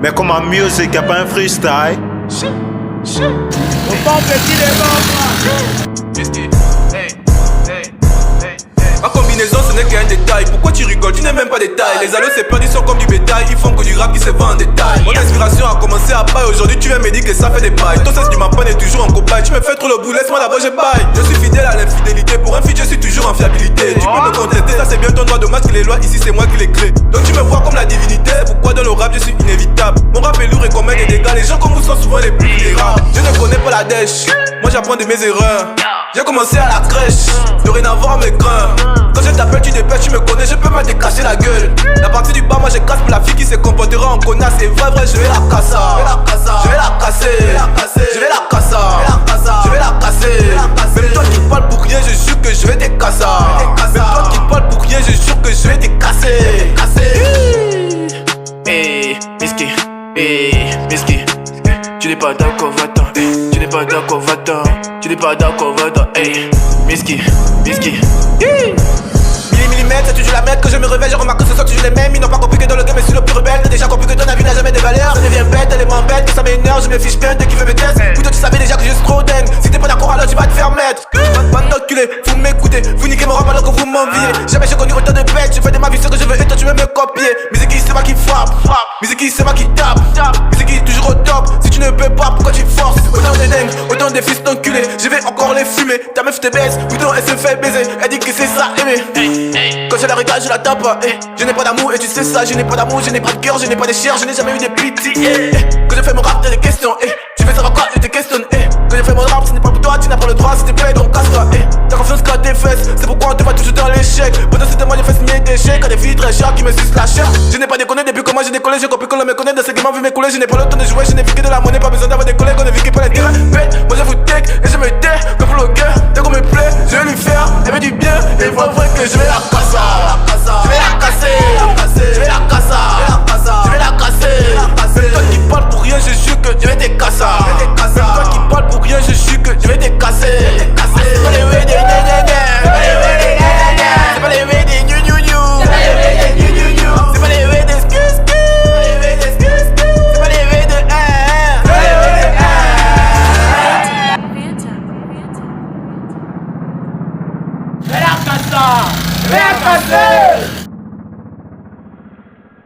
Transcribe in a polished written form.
Mais comme en musique, y'a pas un freestyle. Au bon petit des Ma combinaison ce n'est qu'un détail. Pourquoi tu rigoles, tu n'es même pas détail. Les allos c'est perdu, sont comme du bétail. Ils font que du rap qui se vend en détail. Mon inspiration a commencé à paille. Aujourd'hui tu viens me dire que ça fait des pailles. Ton sens du mapan est toujours en cobaye. Tu me fais trop le bout, laisse-moi là-bas je baille. Je suis fidèle à l'infidélité. Pour un feat je suis toujours en fiabilité. Tu peux me contester, ça c'est bien ton droit. Dommage que les lois ici c'est moi qui les crée. Donc tu me vois comme la divinité. Pourquoi dans le rap je suis inévitable. Mon rap est lourd et commet des dégâts. Les gens comme vous sont souvent les plus vulnérables. Je ne connais pas la dèche. Moi j'apprends de mes erreurs. J'ai commencé à la crèche, dorénavant mes grains. Quand je t'appelle tu dépêches, tu me connais, je peux pas te casser la gueule. La partie du bas moi je casse pour la fille qui se comportera en connasse. Et vrai je vais la casser. Je vais la casser. Je vais la casser. Je vais la casser. Même toi qui parles pour rien, je jure que je vais te casser. Même toi qui parles pour rien, je jure que je vais te casser. Hey, Miski, hey, Miski. Tu n'es pas d'accord, va-t'en. Tu n'es pas d'accord, va-t'en. Tu n'es pas d'accord, va-t'en. Hey, Miski, Miski. Millimètre, c'est toujours la merde. Quand je me réveille, je remarque que ce sont toujours les mêmes. Ils n'ont pas compris que dans le game, je suis le plus rebelle. T'as déjà compris que ton avis n'a jamais de valeur. Je deviens bête, elle m'embête, que ça m'énerve. Je me fiche bien de qui veut me tester. Putain, tu savais déjà que je suis trop dingue. Si t'es pas d'accord, alors tu vas te faire mettre. Bande d'enculés, vous m'écoutez. Vous niquez mon rap alors que vous m'enviez. Jamais j'ai connu autant de bêtes. Je fais de ma vie ce que je veux et toi tu veux me copier. Musique c'est moi qui frappe. Musique c'est moi qui tape. Musique toujours au top. Si tu ne peux pas, pourquoi tu forces? Autant de dingues, autant de fils d'enculés. Je vais encore les fumer. Ta meuf te baisse, putain elle se fait baiser. Elle dit que c'est ça aimer. Quand je la regarde, je la tape. Je n'ai pas d'amour et tu sais ça. Je n'ai pas d'amour, je n'ai pas de cœur, je n'ai pas de chair, je n'ai jamais eu de pitié. Quand je fais mon rap, t'as des questions. Tu veux savoir quoi, je te questionne. Quand je fais mon rap, ce n'est pas pour toi, tu n'as pas le droit, s'il te plaît, donc casse-toi. T'as confiance qu'à tes fesses, c'est pourquoi on te voit toujours dans l'échec. Pendant ce temps, moi j'ai fait signer des chèques à des filles très chères qui me sucent la chair. Je n'ai pas déconné depuis comment j'ai décollé, j'ai compris qu'on me connaît. Dans ce game, vu m'écouler, je n'ai pas le temps de jouer, je n'ai vu que de la monnaie, pas besoin d'avoir des collègues, on ne vit que pour l'intérêt. Bête, moi je vous take et je me tais, comme pour le cœur. Dès qu'on me plaît, je vais lui faire, elle veut du bien, et il faut vrai que je vais la casser. Je vais la casser, je vais la casser, je vais la casser. Même toi qui parles pour rien, je jure que je vais te casser. Même toi qui parles pour rien, je jure que je vais te casser. C'est pas les way des c'est pas les way des new. C'est pas les way des excuse. C'est pas les way de Je vais la casser.